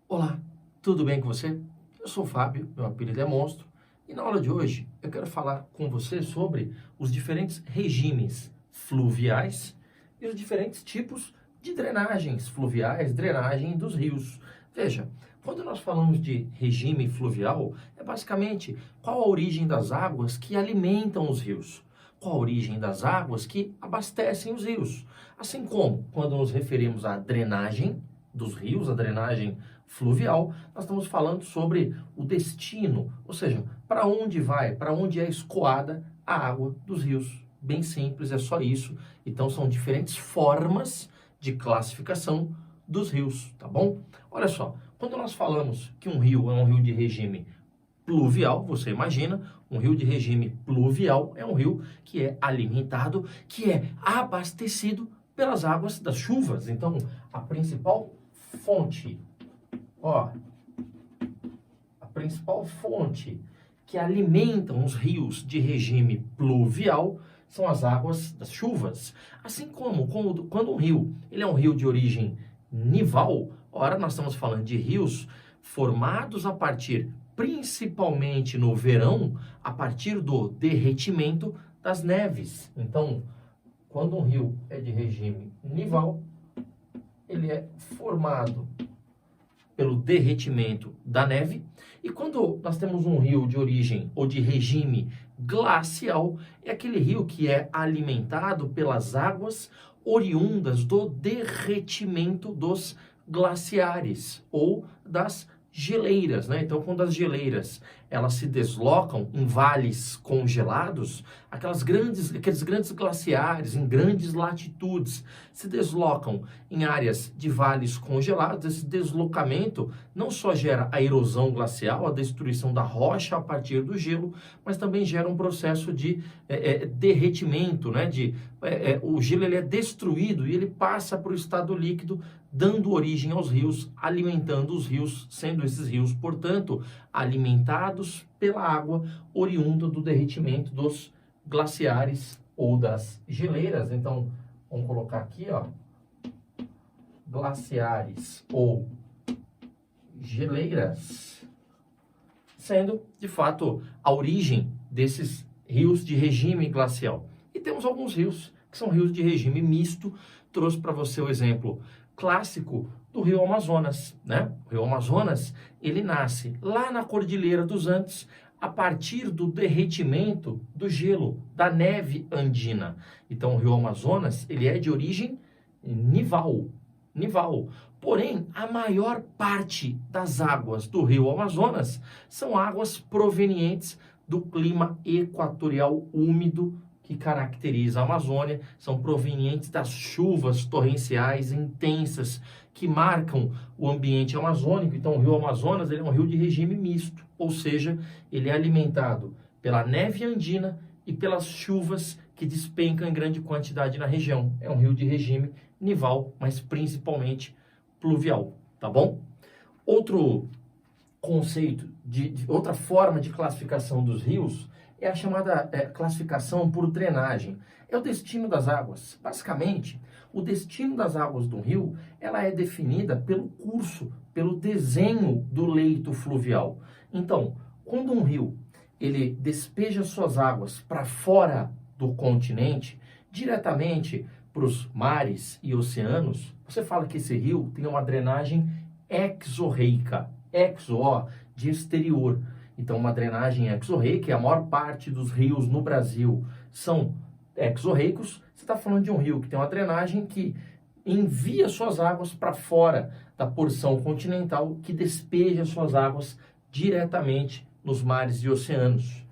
Olá, tudo bem com você? Eu sou o Fábio, meu apelido é Monstro, e na aula de hoje eu quero falar com você sobre os diferentes regimes fluviais e os diferentes tipos de drenagens fluviais, drenagem dos rios. Veja, quando nós falamos de regime fluvial, é basicamente qual a origem das águas que alimentam os rios, qual a origem das águas que abastecem os rios. Assim como, quando nos referimos à drenagem dos rios, a drenagem fluvial, nós estamos falando sobre o destino, ou seja, para onde vai, para onde é escoada a água dos rios. Bem simples, é só isso. Então são diferentes formas de classificação dos rios, tá bom? Olha só, quando nós falamos que um rio é um rio de regime pluvial, você imagina, um rio de regime pluvial é um rio que é alimentado, que é abastecido pelas águas das chuvas. Então, a principal fonte, ó, a principal fonte que alimentam os rios de regime pluvial são as águas das chuvas. Assim como quando um rio ele é um rio de origem nival, ora nós estamos falando de rios formados a partir, principalmente no verão, a partir do derretimento das neves. Então, quando um rio é de regime nival, ele é formado pelo derretimento da neve. E quando nós temos um rio de origem ou de regime glacial, é aquele rio que é alimentado pelas águas oriundas do derretimento dos glaciares ou das geleiras, né? Então, quando as geleiras elas se deslocam em vales congelados, aqueles grandes glaciares em grandes latitudes se deslocam em áreas de vales congelados. Esse deslocamento não só gera a erosão glacial, a destruição da rocha a partir do gelo, mas também gera um processo de derretimento, né? O gelo ele é destruído e ele passa para o estado líquido, dando origem aos rios, alimentando os rios, sendo esses rios, portanto, alimentados pela água oriunda do derretimento dos glaciares ou das geleiras. Então, vamos colocar aqui, ó, glaciares ou geleiras, sendo, de fato, a origem desses rios de regime glacial. E temos alguns rios que são rios de regime misto. Trouxe para você o exemplo clássico do Rio Amazonas, né? O Rio Amazonas, ele nasce lá na Cordilheira dos Andes, a partir do derretimento do gelo, da neve andina. Então, o Rio Amazonas, ele é de origem nival. Porém, a maior parte das águas do Rio Amazonas são águas provenientes do clima equatorial úmido que caracteriza a Amazônia, são provenientes das chuvas torrenciais intensas que marcam o ambiente amazônico. Então, o Rio Amazonas ele é um rio de regime misto, ou seja, ele é alimentado pela neve andina e pelas chuvas que despencam em grande quantidade na região. É um rio de regime nival, mas principalmente pluvial, tá bom? Outro conceito, outra forma de classificação dos rios é a chamada classificação por drenagem. É o destino das águas. Basicamente, o destino das águas do rio, ela é definida pelo curso, pelo desenho do leito fluvial. Então, quando um rio ele despeja suas águas para fora do continente, diretamente para os mares e oceanos, você fala que esse rio tem uma drenagem exorreica. Exo, ó, de exterior. Então, uma drenagem exorreica, a maior parte dos rios no Brasil são exorreicos. Você está falando de um rio que tem uma drenagem que envia suas águas para fora da porção continental, que despeja suas águas diretamente nos mares e oceanos.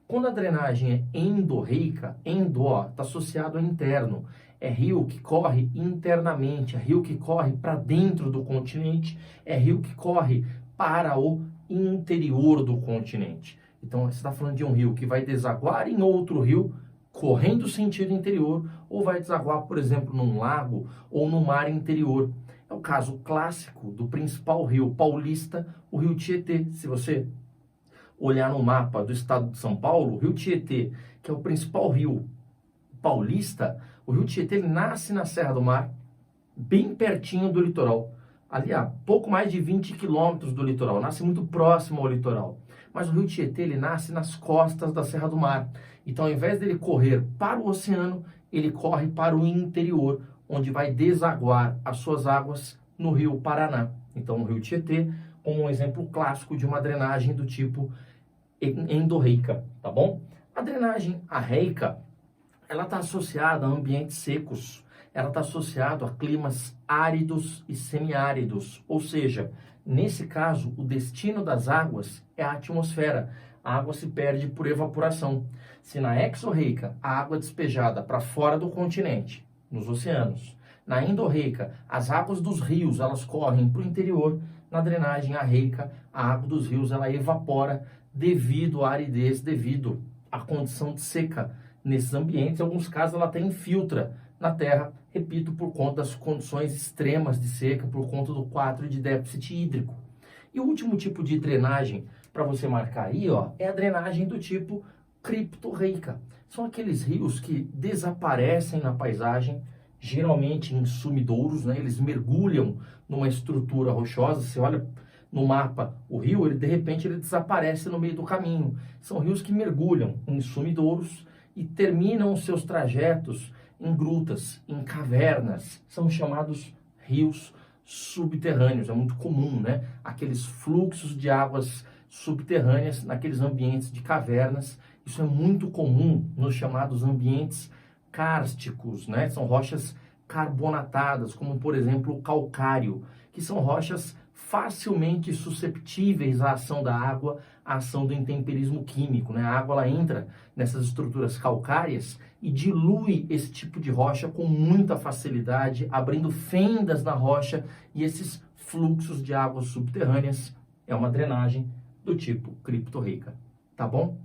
Quando a drenagem é endorreica, está associado a interno. É rio que corre internamente, é rio que corre para dentro do continente, é rio que corre para o interior do continente. Então, você está falando de um rio que vai desaguar em outro rio, correndo sentido interior, ou vai desaguar, por exemplo, num lago ou no mar interior. É o caso clássico do principal rio paulista, o Rio Tietê. Se você olhar no mapa do estado de São Paulo, o Rio Tietê, que é o principal rio paulista, o Rio Tietê ele nasce na Serra do Mar, bem pertinho do litoral. ali a pouco mais de 20 quilômetros do litoral, nasce muito próximo ao litoral. Mas o rio Tietê, ele nasce nas costas da Serra do Mar. Então, ao invés dele correr para o oceano, ele corre para o interior, onde vai desaguar as suas águas no rio Paraná. Então, o rio Tietê, como um exemplo clássico de uma drenagem do tipo endorreica, tá bom? A drenagem arreica, ela está associada a ambientes secos, ela está associada a climas áridos e semiáridos, ou seja, nesse caso, o destino das águas é a atmosfera. A água se perde por evaporação. Se na exorreica, a água é despejada para fora do continente, nos oceanos. Na endorreica, as águas dos rios, elas correm para o interior. Na drenagem arreica, a água dos rios, ela evapora devido à aridez, devido à condição de seca nesses ambientes. Em alguns casos, ela até infiltra na terra, repito, por conta das condições extremas de seca, por conta do quadro de déficit hídrico. E o último tipo de drenagem, para você marcar aí, ó, é a drenagem do tipo criptorreica. São aqueles rios que desaparecem na paisagem, geralmente em sumidouros, né? Eles mergulham numa estrutura rochosa. Você olha no mapa o rio, ele de repente ele desaparece no meio do caminho. São rios que mergulham em sumidouros e terminam os seus trajetos em grutas, em cavernas. São chamados rios subterrâneos. É muito comum, né? Aqueles fluxos de águas subterrâneas naqueles ambientes de cavernas. Isso é muito comum nos chamados ambientes kársticos, né? São rochas carbonatadas, como por exemplo o calcário, que são rochas facilmente susceptíveis à ação da água, à ação do intemperismo químico, né? A água ela entra nessas estruturas calcárias e dilui esse tipo de rocha com muita facilidade, abrindo fendas na rocha, e esses fluxos de águas subterrâneas é uma drenagem do tipo criptorreica, tá bom?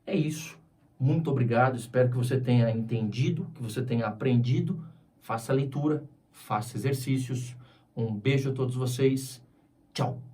É isso. Muito obrigado, espero que você tenha entendido, que você tenha aprendido. Faça a leitura, faça exercícios. Um beijo a todos vocês. Tchau!